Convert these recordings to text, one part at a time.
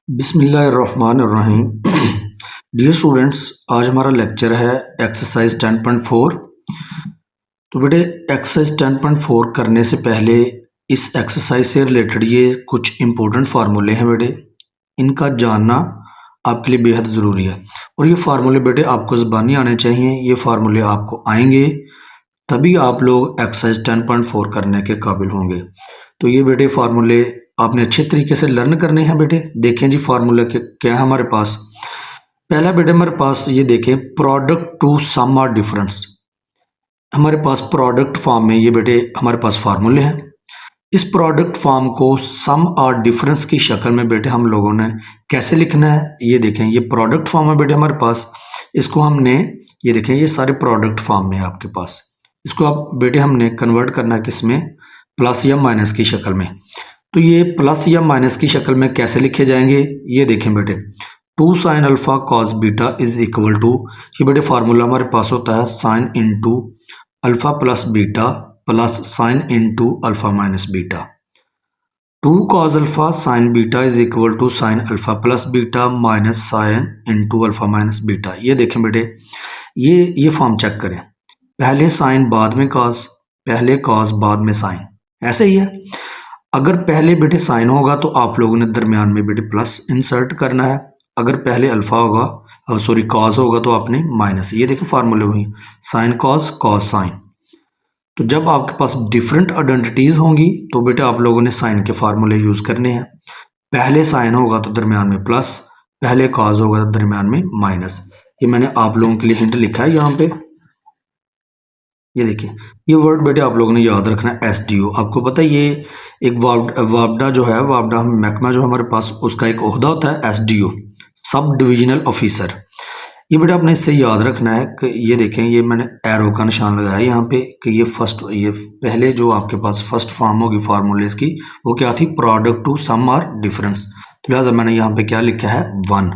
बिस्मिल्लाहिर्रहमानिर्रहीम। Dear students, आज हमारा लेक्चर है एक्सरसाइज 10.4। तो बेटे एक्सरसाइज 10.4 करने से पहले इस एक्सरसाइज से रिलेटेड ये कुछ इम्पोर्टेंट फार्मूले हैं बेटे, इनका जानना आपके लिए बेहद ज़रूरी है। और ये फार्मूले बेटे आपको ज़बानी आने चाहिए। ये फार्मूले आपको आएंगे तभी आप लोग एक्सरसाइज 10.4 करने के काबिल होंगे। तो ये बेटे फार्मूले आपने अच्छे तरीके से लर्न करने हैं बेटे। देखें जी फार्मूला के क्या है हमारे पास। पहला बेटे हमारे पास ये देखें, प्रोडक्ट टू सम और डिफरेंस। हमारे पास प्रोडक्ट फॉर्म में ये बेटे हमारे पास फार्मूले हैं। इस प्रोडक्ट फॉर्म को सम और डिफरेंस की शक्ल में बेटे हम लोगों ने कैसे लिखना है, ये देखें। ये प्रोडक्ट फॉर्म है बेटे हमारे पास। इसको हमने ये देखें, ये सारे प्रोडक्ट फॉर्म में है आपके पास। इसको आप बेटे हमने कन्वर्ट करना है किसमें, प्लस या माइनस की शक्ल में। तो ये प्लस या माइनस की शक्ल में कैसे लिखे जाएंगे, ये देखें बेटे। 2 sine alpha cos beta is equal to, ये बेटे फार्मूला हमारे पास होता है sine into alpha plus beta plus sine into alpha minus beta. 2 cos alpha sine beta is equal to sine alpha plus beta minus sine into alpha minus beta. ये देखें बेटे, ये फॉर्म चेक करें। पहले साइन बाद में cos, पहले cos बाद में साइन, ऐसे ही है। अगर पहले बेटे साइन होगा तो आप लोगों ने दरमियान में बेटे प्लस इंसर्ट करना है। अगर पहले अल्फा होगा सॉरी कॉस होगा तो आपने माइनस। ये देखिए फार्मूले वही, साइन कॉस कॉस साइन। तो जब आपके पास डिफरेंट आइडेंटिटीज होंगी तो बेटे आप लोगों ने साइन के फार्मूले यूज करने हैं। पहले साइन होगा तो दरमियान में प्लस, पहले कॉस होगा तो दरमियान में माइनस। ये मैंने आप लोगों के लिए हिंट लिखा है यहाँ पे। ये देखिए, ये वर्ड बेटे आप लोगों ने याद रखना है, एसडीओ। आपको पता है ये एक वापडा जो है, वापडा महकमा जो हमारे पास, उसका एक ओहदा होता है एसडीओ, सब डिविजनल ऑफिसर। ये बेटा आपने इससे याद रखना है कि ये देखें, ये मैंने एरो का निशान लगाया है यहाँ पे कि ये पहले जो आपके पास फर्स्ट फॉर्म होगी फार्मूलेस की, वो क्या थी, प्रोडक्ट टू सम और डिफरेंस। लिहाजा मैंने यहाँ पे क्या लिखा है, 1।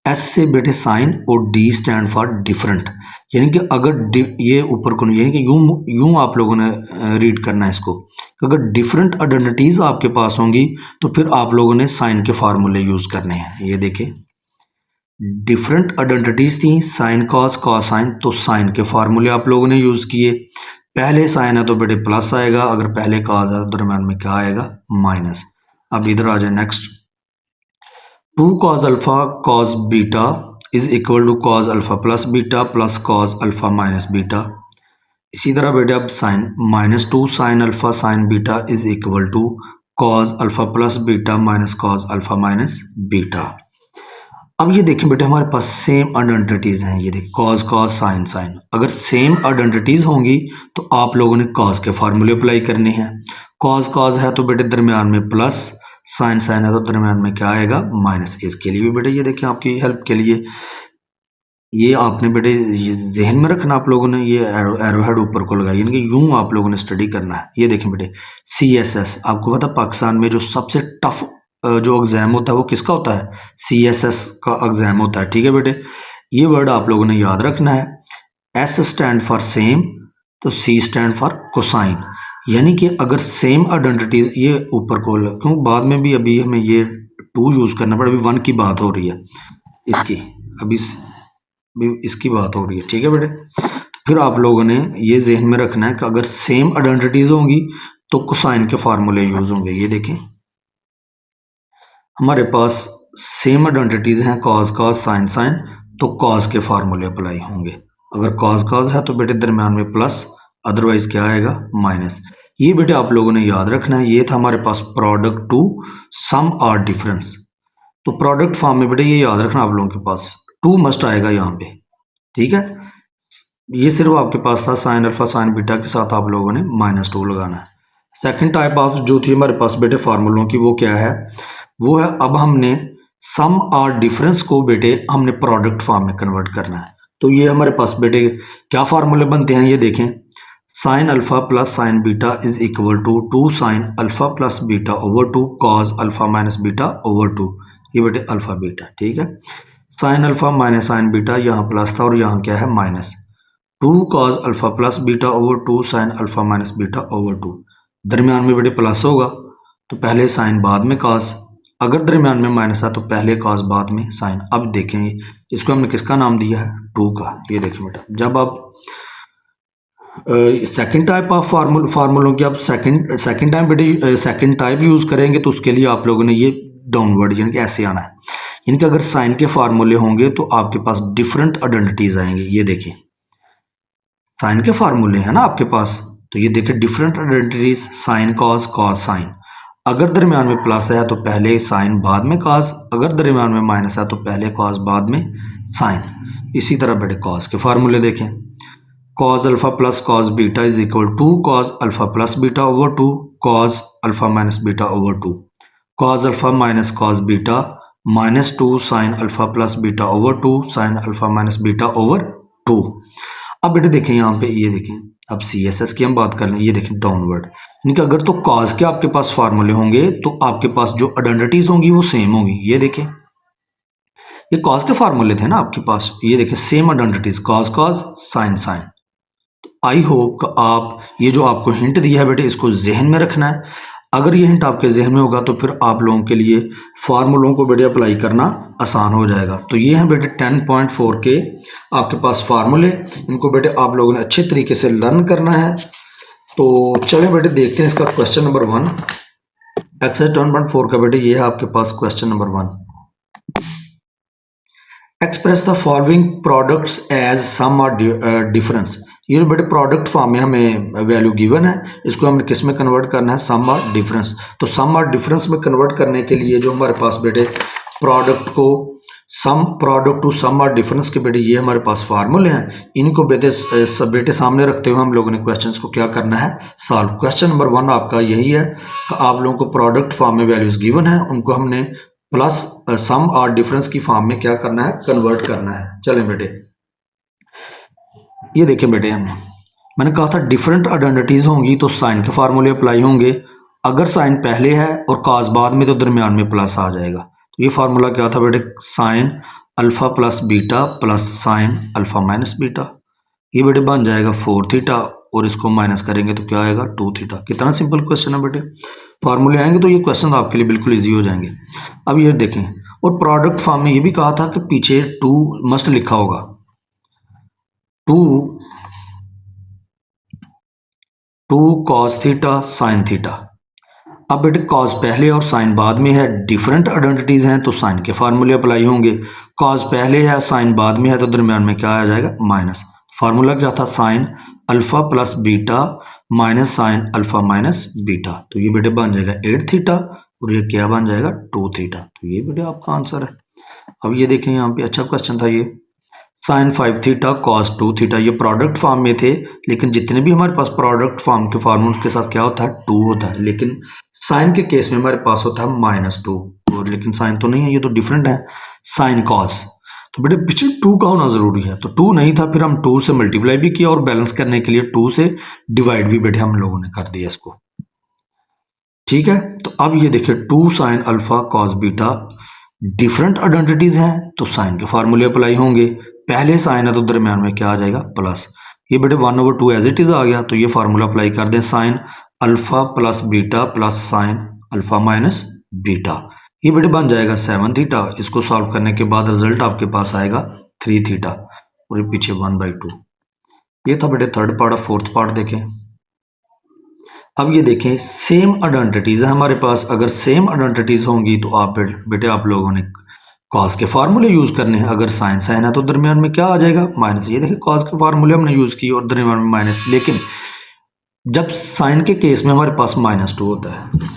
एस से बेटे साइन और डी स्टैंड फॉर डिफरेंट। यानी कि अगर ये ऊपर को यानी कि यूं आप लोगों ने रीड करना है इसको, अगर डिफरेंट आइडेंटिटीज आपके पास होंगी तो फिर आप लोगों ने साइन के फार्मूले यूज करने हैं। ये देखें, डिफरेंट आइडेंटिटीज थी, साइन कॉस कॉस साइन, तो साइन के फार्मूले आप लोगों ने यूज किए। पहले साइन है तो बेटे प्लस आएगा, अगर पहले कॉस है तो दरम्यान में क्या आएगा, माइनस। अब इधर आ जाए next, 2 cos alpha cos beta is equal to cos alpha plus beta plus cos alpha minus beta. इसी तरह बेटे अब sine -2 sine alpha sine beta is equal to cos alpha plus beta minus cos alpha minus beta. अब ये देखें बेटे हमारे पास same identities हैं। ये देखिए cos cos साइन साइन, अगर सेम आइडेंटिटीज होंगी तो आप लोगों ने cos के फार्मूले अप्लाई करने हैं। cos cos है तो बेटे दरमियान में प्लस, साइन साइन है तो दरमियान में क्या आएगा, माइनस। इसके लिए भी बेटे ये देखें आपकी हेल्प के लिए, ये आपने बेटे जहन में रखना आप लोगों ने, ये एरो हेड ऊपर को लगाई, यानी कि यूं आप लोगों ने स्टडी करना है। ये देखें बेटे CSS, आपको पता पाकिस्तान में जो सबसे टफ जो एग्जाम होता है वो किसका होता है, CSS का एग्जाम होता है। ठीक है बेटे, ये वर्ड आप लोगों ने याद रखना है। S स्टैंड फॉर सेम, तो C स्टैंड फॉर कोसाइन। यानी कि अगर सेम आइडेंटिटीज, ये ऊपर को क्यों, बाद में भी अभी हमें ये 2 यूज करना पड़ा, अभी 1 की बात हो रही है इसकी, अभी इसकी बात हो रही है। ठीक है बेटे, तो फिर आप लोगों ने ये जहन में रखना है कि अगर सेम आइडेंटिटीज होंगी तो कोसाइन के फार्मूले यूज होंगे। ये देखें हमारे पास सेम आइडेंटिटीज हैं, cos cos साइन साइन, तो cos के फार्मूले अप्लाई होंगे। अगर cos cos है तो बेटे दरमियान में प्लस, अदरवाइज क्या आएगा, माइनस। ये बेटे आप लोगों ने याद रखना है। ये था हमारे पास प्रोडक्ट टू सम और डिफरेंस। तो प्रोडक्ट फॉर्म में बेटे ये याद रखना आप लोगों के पास 2 मस्ट आएगा यहाँ पे। ठीक है, ये सिर्फ आपके पास था साइन अल्फा साइन बीटा के साथ आप लोगों ने -2 लगाना है। सेकेंड टाइप ऑफ जो थी हमारे पास बेटे फार्मूलों की, वो क्या है, वो है अब हमने सम और डिफरेंस को बेटे हमने प्रोडक्ट फॉर्म में कन्वर्ट करना है। तो ये हमारे पास बेटे क्या फार्मूले बनते हैं, ये देखें। Sine alpha plus sine beta is equal to 2 sine alpha plus beta over 2 cos alpha minus beta over 2। ये बेटे अल्फा बीटा। ठीक है, sine alpha minus sine beta, यहाँ प्लस था और यहाँ क्या है minus. 2 cos alpha plus beta over 2 sine alpha minus beta over 2। दरमियान में बेटे प्लस होगा तो पहले साइन बाद में कॉस, अगर दरमियान में माइनस है तो पहले कॉस बाद में साइन। अब देखें इसको हमने किसका नाम दिया है, टू का। ये देखिए बेटा, जब आप सेकंड टाइप ऑफ फार्मूलों की आप सेकंड टाइम बेटे सेकंड टाइप यूज़ करेंगे तो उसके लिए आप लोगों ने ये डाउनवर्ड यानी कि ऐसे आना है। यानी कि अगर साइन के फार्मूले होंगे तो आपके पास डिफरेंट आइडेंटिटीज आएंगे। ये देखिए साइन के फार्मूले हैं ना आपके पास, तो ये देखिए different identities, sine cos, cos sign. अगर दरमियान में प्लस है तो पहले साइन बाद में कॉस, अगर दरमियान में माइनस है तो पहले कॉस बाद में साइन। इसी तरह बेटे कॉस के फार्मूले देखें, cos alpha plus cos beta is equal to cos alpha plus beta over two cos alpha minus beta over two, cos alpha minus cos beta minus two sine alpha plus beta over two sine alpha minus beta over two. अब बेटे देखें यहाँ पे, ये देखें अब C S S की हम बात कर लें। ये देखें डाउनवर्ड, यानी कि अगर तो कॉस के आपके पास फार्मूले होंगे तो आपके पास जो आइडेंटिटीज होंगी वो सेम होंगी। ये देखें ये कॉस के फार्मूले थे ना आपके पास, ये देखें same identities, cos cos sine sine. I hope आप ये जो आपको हिंट दिया है बेटे इसको जहन में रखना है। अगर ये हिंट आपके जहन में होगा तो फिर आप लोगों के लिए फार्मूलों को बेटे अप्लाई करना आसान हो जाएगा। तो ये हैं बेटे 10.4 के आपके पास फार्मूले, इनको बेटे आप लोगों ने अच्छे तरीके से लर्न करना है। तो चलें बेटे देखते हैं इसका क्वेश्चन नंबर 1, एक्सरसाइज 10.4 का बेटे ये है आपके पास question number 1। Express the following products as sum और डिफरेंस। ये जो बेटे प्रोडक्ट फॉर्म में हमें वैल्यू गिवन है, इसको हमने किस में कन्वर्ट करना है, सम और डिफरेंस। तो सम और डिफरेंस में कन्वर्ट करने के लिए जो हमारे पास बेटे प्रोडक्ट को सम प्रोडक्ट टू सम और डिफरेंस के बेटे ये हमारे पास फार्मूले हैं, इनको बेटे सामने रखते हुए हम लोगों ने क्वेश्चंस को क्या करना है, सॉल्व। क्वेश्चन नंबर 1 आपका यही है कि आप लोगों को प्रोडक्ट फॉर्म में वैल्यूज गिवन है, उनको हमने प्लस सम और डिफरेंस की फॉर्म में क्या करना है, कन्वर्ट करना है। चलें बेटे ये देखें बेटे, मैंने कहा था डिफरेंट आइडेंटिटीज होंगी तो साइन के फार्मूले अप्लाई होंगे। अगर साइन पहले है और कॉस बाद में तो दरमियान में प्लस आ जाएगा। तो ये फार्मूला क्या था बेटे, sign alpha plus beta plus sign alpha minus beta. ये बेटे बन जाएगा 4 थीटा और इसको माइनस करेंगे तो क्या आएगा 2 थीटा। कितना सिंपल क्वेश्चन है बेटे, फार्मूले आएंगे तो ये क्वेश्चन आपके लिए बिल्कुल ईजी हो जाएंगे। अब ये देखें, और प्रोडक्ट फॉर्म में ये भी कहा था कि पीछे 2 मस्ट लिखा होगा, 2 कॉस थीटा साइन थीटा। अब बेटे कॉस पहले और साइन बाद में है, डिफरेंट आइडेंटिटीज हैं तो साइन के फार्मूले अप्लाई होंगे। कॉस पहले है साइन बाद में है तो दरमियान में क्या आ जाएगा, माइनस। फार्मूला क्या था, sign alpha plus beta minus sign alpha minus beta. तो ये बेटे बन जाएगा 8 थीटा और ये क्या बन जाएगा 2 थीटा। तो ये बेटे आपका आंसर है। अब ये देखें यहाँ पे अच्छा क्वेश्चन था ये, साइन 5 थीटा कॉस 2 थीटा। ये प्रोडक्ट फॉर्म में थे, लेकिन जितने भी हमारे पास प्रोडक्ट फॉर्म के फार्मूले के साथ क्या होता है, 2 होता है। लेकिन साइन के केस में हमारे पास होता है -2, और लेकिन साइन तो नहीं है, ये तो डिफरेंट है, साइन कॉस। तो बेटे पीछे 2 का होना जरूरी है, तो 2 नहीं था, फिर हम 2 से मल्टीप्लाई भी किया और बैलेंस करने के लिए 2 से डिवाइड भी बेटे हम लोगों ने कर दिया इसको। ठीक है, तो अब ये देखिए 2 sine alpha cos beta, different identities हैं तो साइन के फार्मूले अप्लाई होंगे। पहले साइन है तो दरमियान में क्या आ जाएगा, प्लस। ये बेटे 1/2 एज इट इज आ गया, तो ये फार्मूला अप्लाई कर दें, sign alpha plus beta plus sign alpha minus beta. ये बेटे बन जाएगा 7 थीटा। इसको सॉल्व करने के बाद रिजल्ट आपके पास आएगा 3 थीटा और ये पीछे 1/2। ये था बेटे थर्ड पार्ट। फोर्थ पार्ट देखें। अब ये देखें सेम आइडेंटिटीज है हमारे पास, अगर सेम आइडेंटिटीज होंगी तो आप बेटे आप लोगों ने कॉस के फार्मूले यूज करने हैं। अगर साइन साइन है तो दरमियान में क्या आ जाएगा, माइनस। ये देखिए कॉस के फार्मूले हमने यूज किए और दरमियान में माइनस, लेकिन जब साइन के केस में हमारे पास -2 होता है,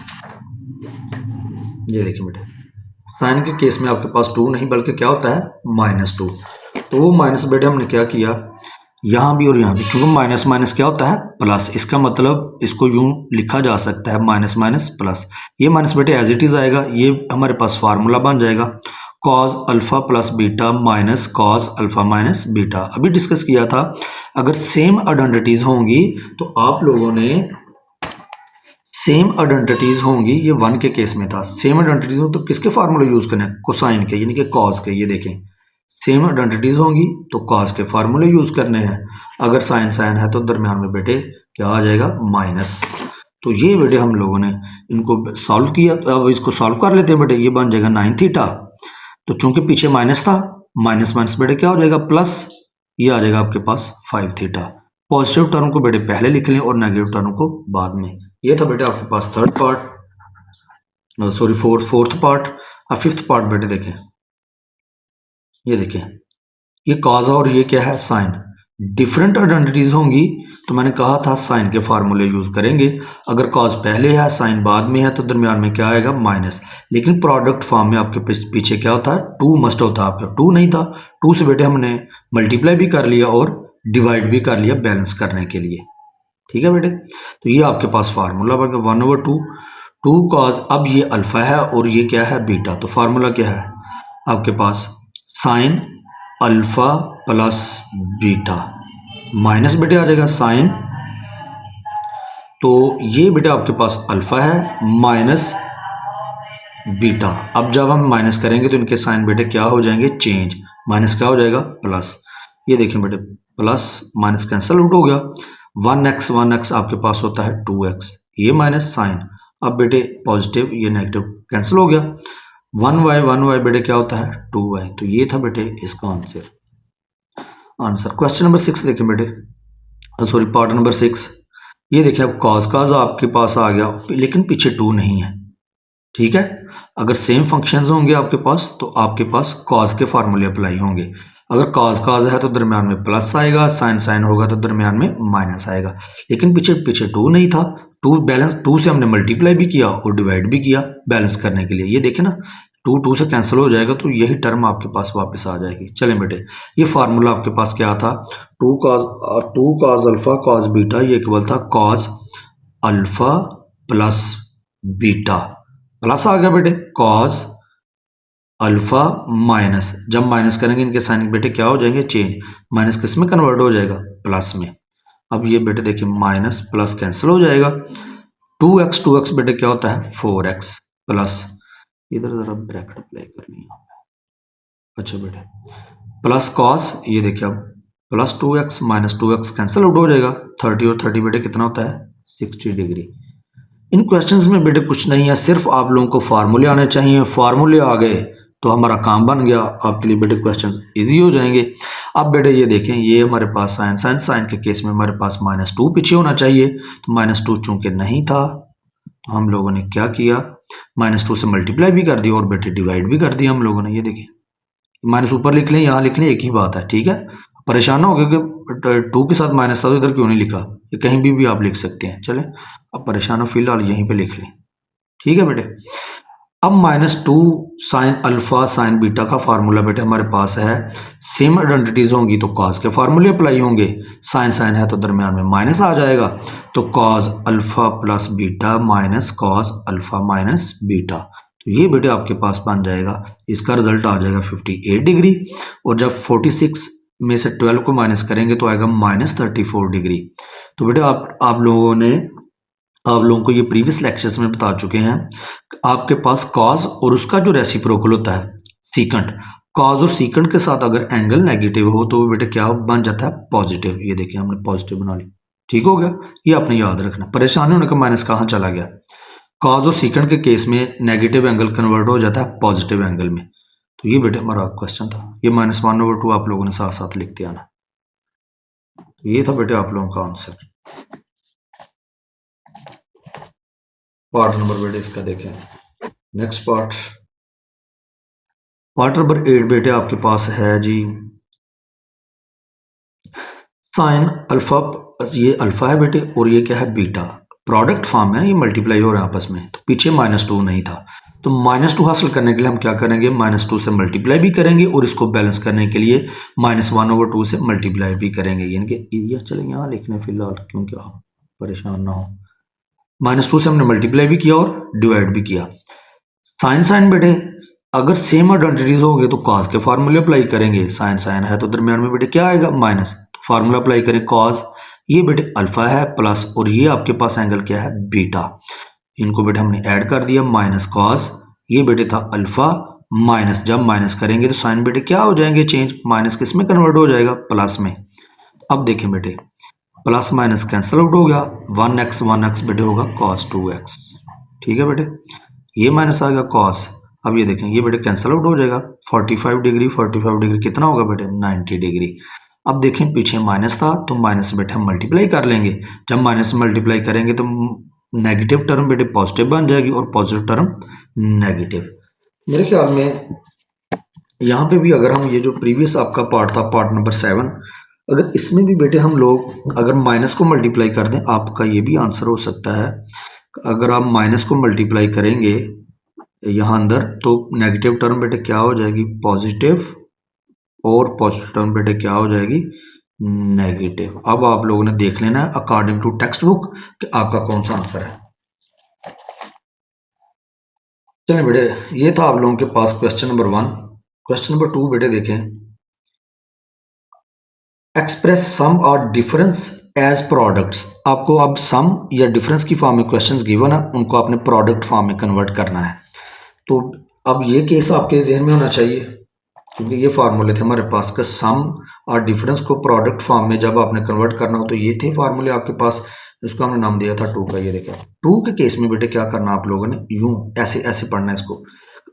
ये देखिए बेटे साइन के केस में आपके पास 2 नहीं बल्कि क्या होता है, -2। तो वो माइनस बेटे हमने क्या किया, यहाँ भी और यहाँ भी, क्योंकि माइनस माइनस क्या होता है, प्लस। इसका मतलब इसको यूं लिखा जा सकता है माइनस माइनस प्लस। ये माइनस बेटे एज इट इज आएगा, ये हमारे पास फार्मूला बन जाएगा cos alpha plus beta minus cos alpha minus beta. अभी डिस्कस किया था अगर सेम आइडेंटिटीज होंगी तो आप लोगों ने सेम आइडेंटिटीज होंगी, ये 1 के केस में था। सेम आइडेंटिटीज हो तो किसके फार्मूले यूज करने हैं, कोसाइन के यानी कि कॉस के। ये देखें सेम आइडेंटिटीज होंगी तो कॉस के फार्मूले यूज करने हैं। अगर साइन साइन है तो दरमियान में बेटे क्या आ जाएगा, माइनस। तो ये बेटे हम लोगों ने इनको सॉल्व किया। तो अब इसको सॉल्व कर लेते हैं बेटे। ये बन जाएगा 9 थीटा। तो चूंकि पीछे माइनस था, माइनस माइनस बेटे क्या हो जाएगा प्लस, ये आ जाएगा आपके पास 5 थीटा। पॉजिटिव टर्म को बेटे पहले लिख लें और नेगेटिव टर्म को बाद में। ये था बेटे आपके पास third part, sorry fourth part. अब फिफ्थ पार्ट बेटे देखें, ये देखें, ये कॉज और ये क्या है साइन। डिफरेंट आइडेंटिटीज होंगी तो मैंने कहा था साइन के फार्मूले यूज करेंगे। अगर कॉज पहले है साइन बाद में है तो दरमियान में क्या आएगा माइनस। लेकिन प्रोडक्ट फॉर्म में आपके पीछे क्या होता है, टू मस्ट होता है। आपका टू नहीं था, टू से बेटे हमने मल्टीप्लाई भी कर लिया और डिवाइड भी कर लिया बैलेंस करने के लिए। ठीक है बेटे, तो ये आपके पास फार्मूला बन गया 1/2 टू कॉज। अब ये अल्फा है और ये क्या है बीटा। तो फार्मूला क्या है आपके पास, sine alpha plus beta minus बेटे आ जाएगा साइन। तो ये बेटे आपके पास अल्फा है माइनस बीटा। अब जब हम माइनस करेंगे तो इनके साइन बेटे क्या हो जाएंगे चेंज, माइनस क्या हो जाएगा प्लस। ये देखें बेटे प्लस माइनस कैंसल आउट हो गया। 1x आपके पास होता है 2x, ये माइनस साइन। अब बेटे पॉजिटिव ये नेगेटिव कैंसिल हो गया। 1y बेटे क्या होता है 2y। तो ये था बेटे इसका आंसर। क्वेश्चन नंबर 6 देखें बेटे, सॉरी पार्ट नंबर 6। ये देखिए अब कॉज आपके पास आ गया लेकिन पीछे 2 नहीं है। ठीक है, अगर सेम फंक्शंस होंगे आपके पास तो आपके पास कॉज के फार्मूले अप्लाई होंगे। अगर कॉज है तो दरमियान में प्लस आएगा, साइन होगा तो दरमियान में माइनस आएगा। लेकिन पीछे 2 नहीं था, 2 बैलेंस, 2 से हमने मल्टीप्लाई भी किया और डिवाइड भी किया बैलेंस करने के लिए। ये देखें ना 2 से कैंसिल हो जाएगा तो यही टर्म आपके पास वापस आ जाएगी। चलें बेटे, ये फार्मूला आपके पास क्या था, 2 कॉज अल्फा कॉज बीटा, ये इक्वल था cos alpha plus beta. Plus आ गया बेटे कॉज अल्फा माइनस, जब माइनस करेंगे इनके साइन बेटे क्या हो जाएंगे चेंज, माइनस किस में कन्वर्ट हो जाएगा प्लस में। अब ये बेटे देखिए माइनस प्लस कैंसिल हो जाएगा। 2x बेटे क्या होता है 4x प्लस, इधर जरा ब्रैकेट अप्लाई करनी है। अच्छा बेटे प्लस कॉस, ये देखिए अब plus 2x minus 2x cancel out हो जाएगा। 30 और 30 बेटे कितना होता है 60 डिग्री। इन क्वेश्चंस में बेटे कुछ नहीं है, सिर्फ आप लोगों को फार्मूले आने चाहिए। फार्मूले आ गए तो हमारा काम बन गया, आपके लिए बेटे क्वेश्चंस इजी हो जाएंगे। अब बेटे ये देखें, ये हमारे पास साइन के केस में हमारे पास -2 पीछे होना चाहिए। तो -2 चूंकि नहीं था तो हम लोगों ने क्या किया, -2 से मल्टीप्लाई भी कर दिया और बेटे डिवाइड भी कर दिया हम लोगों ने। ये देखें माइनस ऊपर लिख लें यहाँ लिख लें एक ही बात है। ठीक है, परेशान हो गए कि 2 के साथ माइनस था तो इधर क्यों नहीं लिखा, ये कहीं भी आप लिख सकते हैं। चलें अब परेशान हो फिलहाल यहीं पे लिख लें। ठीक है बेटे, अब -2 साइन अल्फा साइन बीटा का फार्मूला बेटे हमारे पास है। सेम आइडेंटिटीज होंगी तो कॉज के फार्मूले अप्लाई होंगे। साइन है तो दरमियान में माइनस आ जाएगा, तो cause alpha plus beta minus cos alpha minus beta. तो ये बेटे आपके पास बन जाएगा, इसका रिजल्ट आ जाएगा 58 डिग्री। और जब 46 में से 12 को माइनस करेंगे तो आएगा -34 डिग्री। तो बेटे आप लोगों को ये प्रीवियस लेक्चर्स में बता चुके हैं, आपके पास कॉज और उसका जो रेसिप्रोकल होता है सीकंट, कॉज और सीकंट के साथ अगर एंगल नेगेटिव हो तो बेटे क्या बन जाता है पॉजिटिव। ये देखिए हमने पॉजिटिव बना ली। ठीक हो गया, ये आपने याद रखना। परेशानी होने का माइनस कहाँ चला गया, कॉज और सीकंट के केस में नेगेटिव एंगल कन्वर्ट हो जाता है पॉजिटिव एंगल में। तो ये बेटे हमारा क्वेश्चन था, ये -1/2 आप लोगों ने साथ साथ लिखते आना। तो ये था बेटे आप लोगों का आंसर। पार्ट नंबर बेटे इसका देखें, नेक्स्ट पार्ट नंबर 8 बेटे आपके पास है जी साइन अल्फा, ये अल्फा है बेटे और ये क्या है बीटा। प्रोडक्ट फॉर्म है, ये मल्टीप्लाई हो रहा है आपस में। तो पीछे -2 नहीं था, तो -2 हासिल करने के लिए हम क्या करेंगे, -2 से मल्टीप्लाई भी करेंगे और इसको बैलेंस करने के लिए -1/2 से मल्टीप्लाई भी करेंगे। यानी कि ये चले यहाँ लिखने फिलहाल क्योंकि आप परेशान ना हो। -2 से हमने मल्टीप्लाई भी किया और डिवाइड भी किया। साइन बेटे अगर सेम आइडेंटिटीज होंगे तो कॉज के फार्मूले अप्लाई करेंगे। साइन है तो दरमियान में बेटे क्या आएगा माइनस, तो फार्मूला अप्लाई करें कॉज, ये बेटे अल्फा है प्लस और ये आपके पास एंगल क्या है बीटा। इनको बेटे हमने ऐड कर दिया माइनस कॉज, ये बेटे था अल्फा माइनस, जब माइनस करेंगे तो साइन बेटे क्या हो जाएंगे चेंज, माइनस किस में कन्वर्ट हो जाएगा प्लस में। अब देखें बेटे प्लस माइनस कैंसिल आउट हो गया, 1x बेटे होगा cos 2x। ठीक है बेटे, ये माइनस आ गया cos। अब ये देखें ये बेटे कैंसिल आउट हो जाएगा, 45 डिग्री 45 डिग्री कितना होगा बेटे 90 डिग्री। अब देखें पीछे माइनस था तो माइनस बेटे हम मल्टीप्लाई कर लेंगे, जब माइनस मल्टीप्लाई करेंगे तो नेगेटिव टर्म बेटे पॉजिटिव बन जाएगी और पॉजिटिव टर्म नेगेटिव। मेरे ख्याल में यहाँ पे भी अगर हम ये जो प्रीवियस आपका पार्ट था पार्ट नंबर 7, अगर इसमें भी बेटे हम लोग अगर माइनस को मल्टीप्लाई कर दें, आपका ये भी आंसर हो सकता है। अगर आप माइनस को मल्टीप्लाई करेंगे यहाँ अंदर तो नेगेटिव टर्म बेटे क्या हो जाएगी पॉजिटिव, और पॉजिटिव टर्म बेटे क्या हो जाएगी नेगेटिव। अब आप लोगों ने देख लेना है अकॉर्डिंग टू टेक्स्ट बुक कि आपका कौन सा आंसर है। चलिए बेटे, ये था आप लोगों के पास क्वेश्चन नंबर 1। क्वेश्चन नंबर 2 बेटे देखें, एक्सप्रेस सम और डिफरेंस एज प्रोडक्ट्स। आपको अब सम या डिफरेंस की फॉर्म में क्वेश्चंस गिवन है, उनको आपने प्रोडक्ट फॉर्म में कन्वर्ट करना है। तो अब ये केस आपके जहन में होना चाहिए, क्योंकि ये फार्मूले थे हमारे पास का सम और डिफरेंस को प्रोडक्ट फॉर्म में जब आपने कन्वर्ट करना हो तो ये थे फार्मूले आपके पास। इसको हमने नाम दिया था 2 का। ये देखिए 2 के केस में बेटे क्या करना आप लोगों ने, यूं ऐसे ऐसे पढ़ना है इसको।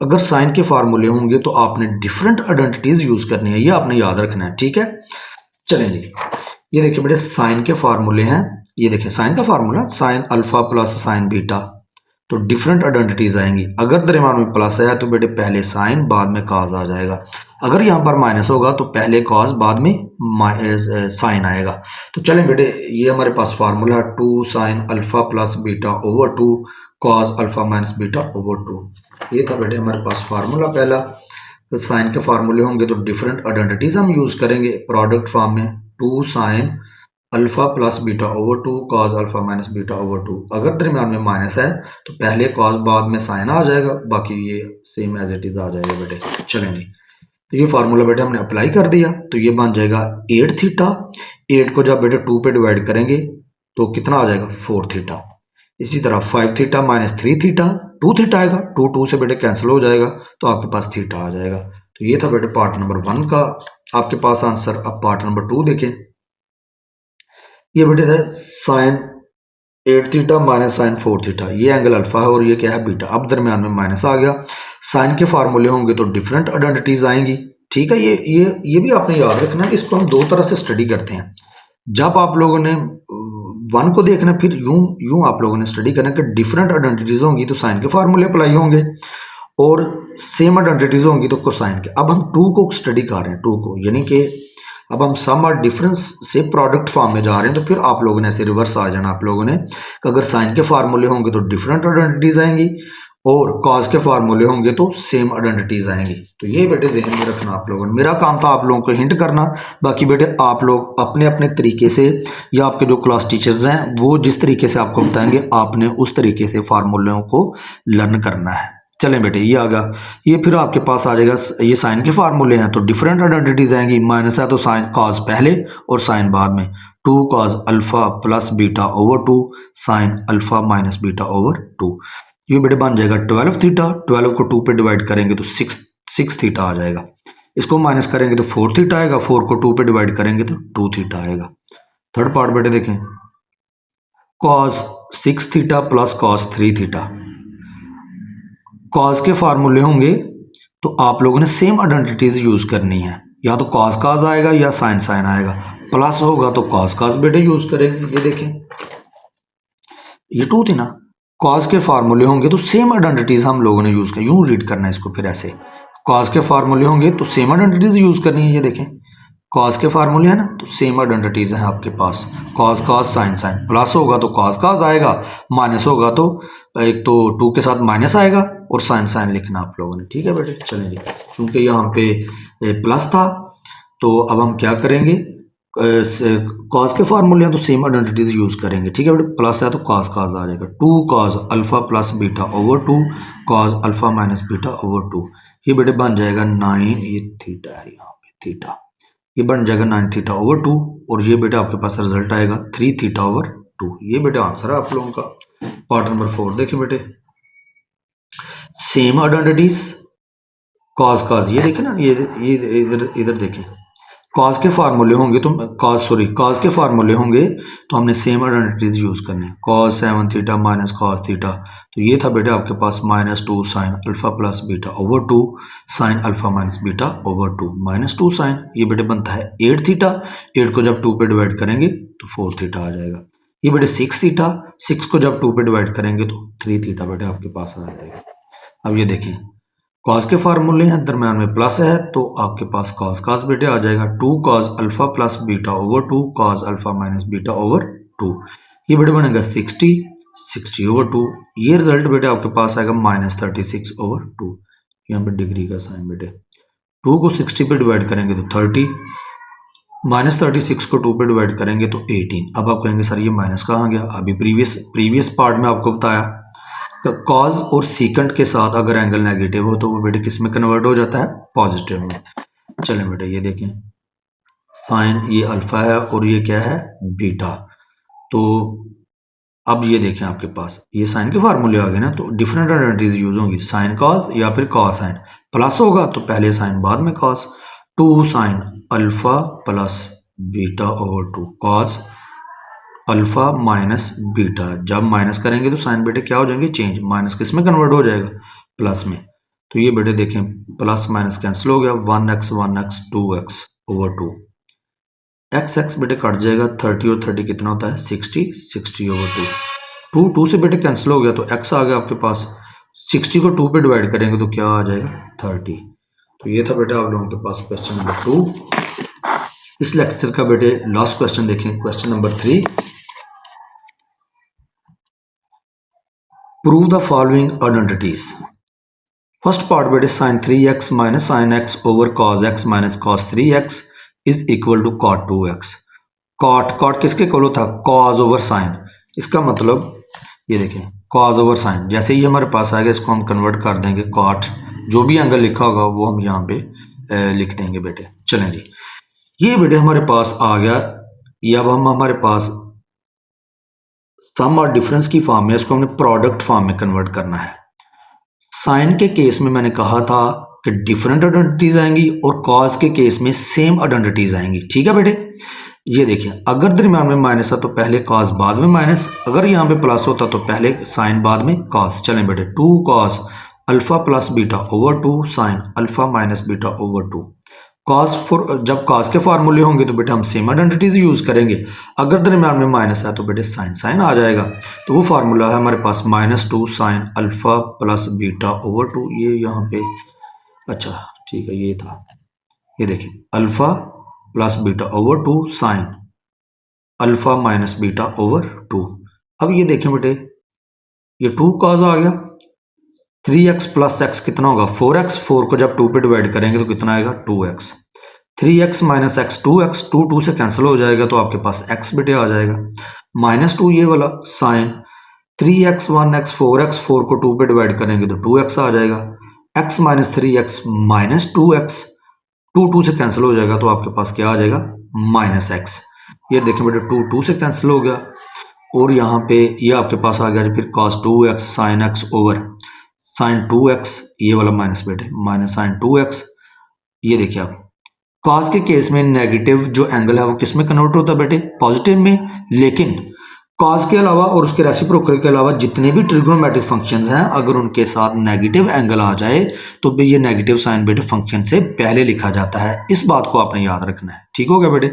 अगर साइन के फार्मूले होंगे तो आपने डिफरेंट आइडेंटिटीज यूज करनी है, ये आपने याद रखना है। ठीक है, चलें जी, ये देखिए बेटे साइन के फार्मूले हैं। ये देखिए साइन का formula sign alpha plus sine beta, तो डिफरेंट आइडेंटिटीज आएंगी। अगर दरमियान में प्लस आया तो बेटे पहले साइन बाद में कॉस आ जाएगा। अगर यहाँ पर माइनस होगा तो पहले कॉस बाद में साइन आएगा। तो चलें बेटे, ये हमारे पास फार्मूला है 2 sine alpha plus beta over 2 cos alpha minus beta over 2। ये था बेटे हमारे पास फार्मूला पहला। तो साइन के फार्मूले होंगे तो डिफरेंट आइडेंटिटीज हम यूज करेंगे प्रोडक्ट फॉर्म में, 2 sine alpha plus beta over 2 cos alpha minus beta over 2। अगर दरमियान में माइनस है तो पहले कॉस बाद में साइन आ जाएगा, बाकी ये सेम एज इट इज आ जाएगा बेटे। चलें जी, तो ये फार्मूला बेटे हमने अप्लाई कर दिया, तो ये बन जाएगा 8 थीटा। 8 को जब बेटे 2 पे डिवाइड करेंगे तो कितना आ जाएगा 4 थीटा। इसी तरह 5 थीटा माइनस 3 थीटा, 2 थीटा आएगा, 2 से बेटे कैंसिल हो जाएगा तो आपके पास थीटा आ जाएगा। तो ये था बेटे पार्ट नंबर 1 का आपके पास आंसर। अब पार्ट नंबर 2 देखें, ये बेटे था sine 8 theta minus sine 4 theta, ये एंगल अल्फा है और ये क्या है बीटा। अब दरमियान में माइनस आ गया, साइन के फार्मूले होंगे तो डिफरेंट आइडेंटिटीज आएंगी। ठीक है, ये भी आपने याद रखना है। इसको हम दो तरह से स्टडी करते हैं। जब आप लोगों ने 1 को देखना, फिर यूं आप लोगों ने स्टडी करना कि डिफरेंट आइडेंटिटीज होंगी तो साइन के फार्मूले अप्लाई होंगे और सेम आइडेंटिटीज होंगी तो कोसाइन के। अब हम 2 को स्टडी कर रहे हैं, 2 को, यानी कि अब हम सम और डिफरेंस से प्रोडक्ट फॉर्म में जा रहे हैं। तो फिर आप लोगों ने ऐसे रिवर्स आ जाना आप लोगों ने कि अगर साइन के फार्मूले होंगे तो डिफरेंट आइडेंटिटीज आएंगी और कॉस के फार्मूले होंगे तो सेम आइडेंटिटीज आएंगी। तो ये बेटे जहन में रखना आप लोगों ने। मेरा काम था आप लोगों को हिंट करना, बाकी बेटे आप लोग अपने अपने तरीके से या आपके जो क्लास टीचर्स हैं वो जिस तरीके से आपको बताएंगे आपने उस तरीके से फार्मूलों को लर्न करना है। चलें बेटे, ये आ गया, ये फिर आपके पास आ जाएगा, ये साइन के फार्मूले हैं तो डिफरेंट आइडेंटिटीज आएंगी। माइनस है तो साइन कॉस पहले और साइन बाद में, 2 cos alpha plus beta over 2 sine alpha minus beta over 2। ये बेटे बन जाएगा 12 थीटा। 12 को 2 पे डिवाइड करेंगे तो 6 थीटा आ जाएगा। इसको माइनस करेंगे तो 4 थीटा आएगा, 4 को 2 पे डिवाइड करेंगे तो 2 थीटा आएगा। थर्ड पार्ट बेटे देखें, cos 6 theta plus cos 3 theta. Cos के फार्मूले होंगे तो आप लोगों ने सेम आइडेंटिटीज यूज करनी है, या तो कॉस कॉस आएगा या साइन साइन आएगा। प्लस होगा तो कॉस कॉस बेटे यूज करेंगे। ये देखें ये 2 थी ना, कॉस के फार्मूले होंगे तो सेम आइडेंटिटीज हम लोगों ने यूज कर, यूं रीड करना है इसको, फिर ऐसे कॉस के फार्मूले होंगे तो सेम आइडेंटिटीज यूज करनी है। ये देखें कॉस के फार्मूले है ना, तो सेम आइडेंटिटीज हैं आपके पास, cos cos sine sine. Plus होगा तो कॉस कॉस आएगा, माइनस होगा तो एक तो 2 के साथ माइनस आएगा और साइन साइन लिखना आप लोगों ने। ठीक है बेटे, चलें जी, चूंकि यहाँ पे प्लस था तो अब हम क्या करेंगे, कॉस के फार्मूले हैं तो सेम आइडेंटिटीज यूज करेंगे। ठीक है बेटे, प्लस है तो कॉस कॉस आ जाएगा, 2 cos alpha plus beta over 2 cos alpha minus beta over 2। ये बेटे बन जाएगा 9, ये थीटा है यहाँ पे थीटा, ये बन जाएगा 9 थीटा ओवर 2 और ये बेटा आपके पास रिजल्ट आएगा 3 थीटा ओवर 2। ये बेटा आंसर है आप लोगों का। पार्ट नंबर 4 देखिए बेटे, सेम आइडेंटिटीज कॉस कॉस, ये देखें ना, ये इधर इधर देखें, कॉस के फार्मूले होंगे तो कॉस के फार्मूले होंगे तो हमने सेम आइडेंटिटीज यूज़ करने हैं। Cos 7 theta minus cos theta, तो ये था बेटा आपके पास -2 sine alpha plus beta over 2 sine alpha minus beta over 2 -2 sine, ये बेटे बनता है 8 थीटा। 8 को जब 2 पे डिवाइड करेंगे तो 4 थीटा आ जाएगा। ये बेटे 6 थीटा, 6 को जब 2 पे डिवाइड करेंगे तो 3 थीटा बेटे आपके पास आ जाएगा। अब ये देखें, कॉस के फार्मूले हैं, दरम्यान में प्लस है तो आपके पास कॉस कॉस बेटे आ जाएगा 2 cos alpha plus beta over 2 cos alpha minus beta over 2, ये बेटे बनेगा 60 ओवर 2। ये रिजल्ट बेटे आपके पास आएगा -36 ओवर 2। यहाँ पे डिग्री का साइन बेटे 2 को 60 पे डिवाइड करेंगे तो 30, -36 को 2 पे डिवाइड करेंगे तो 18। अब आप कहेंगे सर ये माइनस कहाँ गया? अभी प्रीवियस पार्ट में आपको बताया कॉज और सीकेंट के साथ अगर एंगल नेगेटिव हो तो वो बेटे किस में कन्वर्ट हो जाता है? पॉजिटिव में। चलें बेटे ये देखें, साइन ये अल्फा है और ये क्या है? बीटा। तो अब ये देखें आपके पास ये साइन के फार्मूले आ गए ना, तो डिफरेंट आइडेंटिटीज यूज होंगी, साइन कॉस या फिर कॉस साइन। प्लस होगा तो पहले साइन बाद में cos, 2 sine alpha plus beta over 2 cos alpha minus beta. जब माइनस करेंगे तो साइन बेटे क्या हो जाएंगे? चेंज। माइनस किस में कन्वर्ट हो जाएगा? प्लस में। तो ये बेटे देखें प्लस माइनस कैंसिल हो गया, 1x 2x ओवर 2, x बेटे कट जाएगा, 30 और 30 कितना होता है? 60 ओवर 2, 2 से बेटे कैंसिल हो गया तो x आ गया आपके पास, 60 को 2 पे डिवाइड करेंगे तो क्या आ जाएगा? 30। तो ये था बेटे आप लोगों के पास क्वेश्चन नंबर 2। इस लेक्चर का बेटे लास्ट क्वेश्चन देखें, question number 3। Prove the following identities. First part बेटे sin 3x minus sine x over cos x minus cos 3x is equal to cot 2x। cot किसके इक्वल होता है? cos over sine. इसका मतलब ये देखें cos ओवर साइन, जैसे ही हमारे पास आएगा इसको हम कन्वर्ट कर देंगे cot, जो भी एंगल लिखा होगा वो हम यहाँ पे लिख देंगे बेटे। चलें जी, ये बेटे हमारे पास आ गया। ये अब हम हमारे पास सम और डिफरेंस की फॉर्म में, इसको हमने प्रोडक्ट फॉर्म में कन्वर्ट करना है। साइन के केस में मैंने कहा था कि डिफरेंट आइडेंटिटीज आएंगी और कॉज के केस में सेम आइडेंटिटीज आएंगी। ठीक है बेटे, ये देखिए अगर दरम्यान में माइनस है तो पहले कॉस बाद में माइनस, अगर यहाँ पे प्लस होता तो पहले साइन बाद में कॉस। चलें बेटे 2 cos alpha plus beta over 2 sine alpha minus beta over 2। जब कॉस के फार्मूले होंगे तो बेटे हम सेम आइडेंटिटीज यूज करेंगे। अगर दरम्यान में माइनस है तो बेटे साइन आ जाएगा। तो वो फार्मूला है हमारे पास -2 sine alpha plus beta over 2। ये यहाँ पे अच्छा ठीक है, ये था, ये देखिए alpha plus beta over 2 sine alpha minus beta over 2। अब ये देखें बेटे ये 2 कॉस आ गया, 3x प्लस एक्स कितना होगा? 4x। 4 को जब 2 पे डिवाइड करेंगे तो कितना आएगा? 2x। 3x minus x 2x, 2 से कैंसिल हो जाएगा तो आपके पास x बेटे आ जाएगा, -2 ये वाला साइन 3x 1x 4x, 4 को 2 पे डिवाइड करेंगे तो 2x आ जाएगा, x minus 3x minus 2x, 2 से कैंसिल हो जाएगा तो आपके पास क्या आ जाएगा? -x। ये देखें बेटे 2 से कैंसिल हो गया और यहाँ पे ये आपके पास आ गया फिर cos 2x sine x over sine 2x, ये वाला माइनस बेटे माइनस साइन 2x। ये देखिए आप कॉस के केस में नेगेटिव जो एंगल है वो किस में कन्वर्ट होता है बेटे? पॉजिटिव में। लेकिन कॉस के अलावा और उसके रेसिप्रोकल के अलावा जितने भी ट्रिग्नोमेट्रिक फंक्शंस हैं अगर उनके साथ नेगेटिव एंगल आ जाए तो भी ये नेगेटिव साइन बेटे फंक्शन से पहले लिखा जाता है। इस बात को आपने याद रखना है। ठीक हो गया बेटे।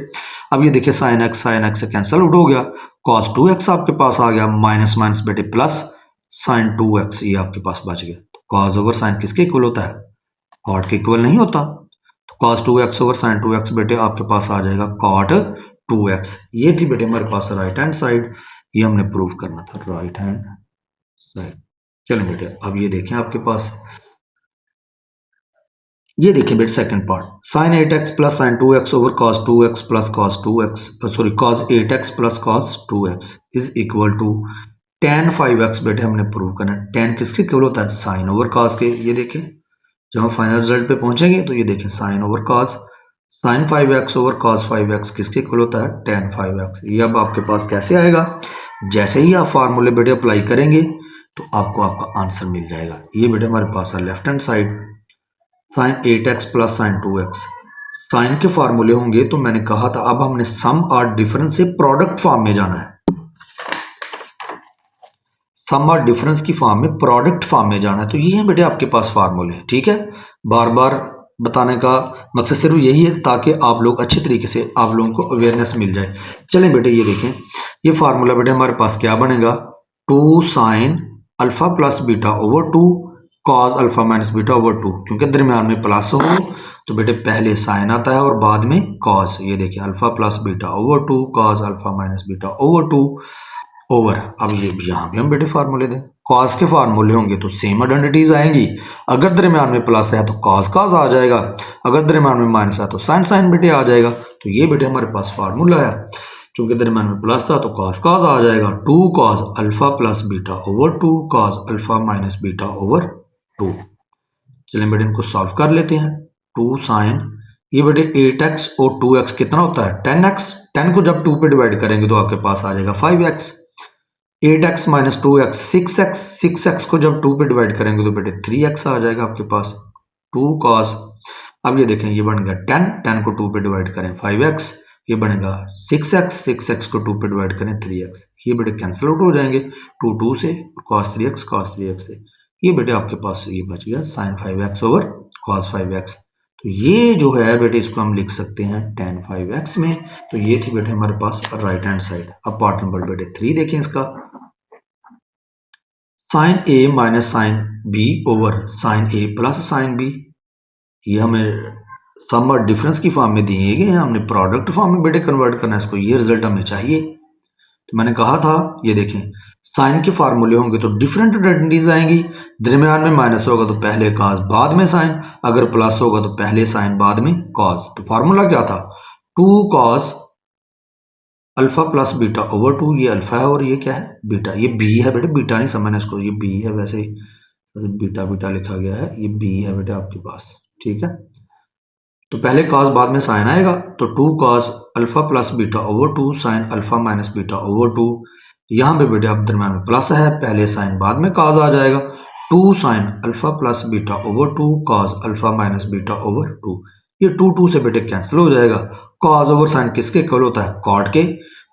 अब ये देखिए साइन एक्स से कैंसिल आउट हो गया, cos 2x आपके पास आ गया, माइनस माइनस बेटे प्लस साइन 2x ये आपके पास बच गया। तो cos ओवर साइन किसके इक्वल होता है? cot के इक्वल नहीं होता। तो cos 2x over sine 2x बेटे आपके पास आ जाएगा cot 2x। ये थी बेटे हमारे पास राइट हैंड साइड, ये हमने प्रूव करना था राइट हैंड साइड। चलो बेटे अब ये देखें आपके पास, ये देखिए बेटे second part, sine 8x plus sine 2x over cos 2x plus cos 2x sorry cos 8x plus cos 2x is equal to tan 5x बेटे हमने प्रूव करना है। tan किसके इक्वल होता है? साइन ओवर cos के। ये देखें जब हम फाइनल रिजल्ट पे पहुंचेंगे तो ये देखें sine over cos, sine 5x over cos 5x किसके इक्वल होता है? tan 5x। ये अब आपके पास कैसे आएगा? जैसे ही आप फार्मूले बेटे अप्लाई करेंगे तो आपको आपका आंसर मिल जाएगा। ये बेटे हमारे पास है left hand side, sine 8x plus sine 2x sine के फार्मूले होंगे तो मैंने कहा था अब हमने सम और डिफरेंस से प्रोडक्ट फॉर्म में जाना है, सम और डिफरेंस की फॉर्म में प्रोडक्ट फॉर्म में जाना है। तो ये है बेटे आपके पास फार्मूले, ठीक है। बार बार बताने का मकसद सिर्फ यही है ताकि आप लोग अच्छे तरीके से आप लोगों को अवेयरनेस मिल जाए। चलें बेटे ये देखें, ये फार्मूला बेटे हमारे पास क्या बनेगा, 2 sine alpha plus beta over 2 cos alpha minus beta over 2, क्योंकि दरमियान में प्लस हो तो बेटे पहले साइन आता है और बाद में कॉस। ये देखिए alpha plus beta over 2 cos alpha minus beta over 2 over. अब ये यहाँ भी हम बेटे फार्मूले दें, कॉस के फार्मूले होंगे तो सेम आइडेंटिटीज आएंगी। अगर दरमियान में प्लस है तो कॉस कॉस आ जाएगा, अगर दरमियान में माइनस है तो साइन साइन बेटे आ जाएगा। तो ये बेटे हमारे पास फार्मूला है, चूंकि दरमियान में प्लस था तो कॉस कॉस आ जाएगा, 2 cos alpha plus beta over 2 cos alpha minus beta over 2। चलें बेटे इनको सॉल्व कर लेते हैं। 2 साइन, ये बेटे 8x और 2x कितना होता है 10x, 10 को जब 2 पे डिवाइड करेंगे तो आपके पास आ जाएगा 5x। 8x minus 2x 6x, 6x को जब 2 पे डिवाइड करेंगे तो बेटे 3x आ जाएगा आपके पास। 2 cos, अब ये देखें ये बन गया 10, 10 को 2 पे डिवाइड करें 5x, ये बनेगा 6x, 6x को 2 पे डिवाइड करें 3x। ये बेटे कैंसिल आउट हो जाएंगे 2 2 से, cos 3x से। ये बेटे आपके पास ये बच गया sin 5x over cos 5x। तो ये जो है बेटे इसको हम लिख सकते हैं tan 5x में। तो ये थी बेटे हमारे पास राइट हैंड साइड। अब पार्ट नंबर बेटे 3 देखें इसका, sine a minus sine b over sine a plus sine b। ये हमें सम और डिफरेंस की फॉर्म में दिए गए हैं, हमने प्रोडक्ट फॉर्म में बेटे कन्वर्ट करना है इसको, ये रिजल्ट हमें चाहिए। तो मैंने कहा था ये देखें साइन के फार्मूले होंगे तो डिफरेंट आइडेंटिटीज आएंगी, दरमियान में माइनस होगा तो पहले कॉस बाद में साइन, अगर प्लस होगा तो पहले साइन बाद में कॉस। तो फार्मूला क्या था 2 cos alpha plus beta over 2, ये अल्फा है और ये क्या है बीटा, ये बी है बेटे, बीटा नहीं समझना इसको, ये बी है, वैसे बीटा बीटा लिखा गया है, ये बी है बेटे आपके पास, ठीक है। तो पहले कॉस बाद में साइन आएगा, तो 2 cos alpha plus beta over 2 sine alpha minus beta over 2। यहाँ पे बेटे अब दरम्यान में प्लस है, पहले साइन बाद में कॉस आ जाएगा, 2 sine alpha plus beta over 2 cos alpha minus beta over 2। ये 2 2 से बेटे कैंसिल हो जाएगा, कॉस ओवर साइन किसके इक्वल होता है कॉट के।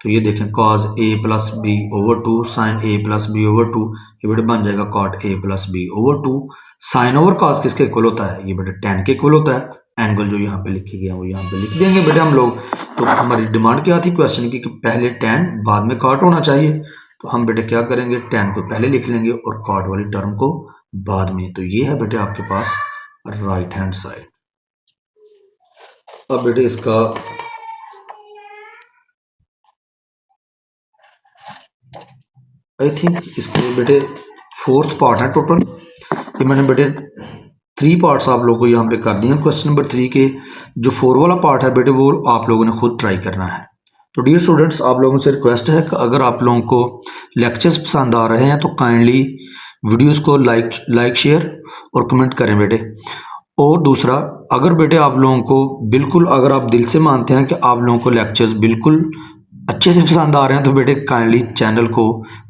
तो ये देखें cos a plus b over 2 sine a plus b over 2, ये बेटे बन जाएगा cot a plus b over 2। Sine over cos किसके इक्वल होता है, ये बेटे tan के इक्वल होता है। एंगल जो यहाँ पे लिखे गए हैं वो यहाँ पे लिख देंगे बेटे हम लोग। तो हमारी डिमांड क्या थी क्वेश्चन की कि पहले tan बाद में कॉट होना चाहिए, तो हम बेटे क्या करेंगे tan को पहले लिख लेंगे और कॉट वाली टर्म को बाद में। तो ये है बेटे आपके पास राइट हैंड साइड। अब बेटे इसका आई थिंक इसके बेटे 4th पार्ट है टोटल, ये मैंने बेटे 3 पार्ट्स आप लोगों को यहाँ पे कर दिए हैं। क्वेश्चन नंबर 3 के जो 4 वाला पार्ट है बेटे वो आप लोगों ने खुद ट्राई करना है। तो डियर स्टूडेंट्स आप लोगों से रिक्वेस्ट है कि अगर आप लोगों को लेक्चर्स पसंद आ रहे हैं तो काइंडली वीडियोस को लाइक शेयर और कमेंट करें बेटे। और दूसरा, अगर बेटे आप लोगों को बिल्कुल अगर आप दिल से मानते हैं कि आप लोगों को लेक्चर्स बिल्कुल अच्छे से पसंद आ रहे हैं तो बेटे काइंडली चैनल को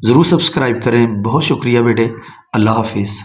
ज़रूर सब्सक्राइब करें। बहुत शुक्रिया बेटे, अल्लाह हाफिज़।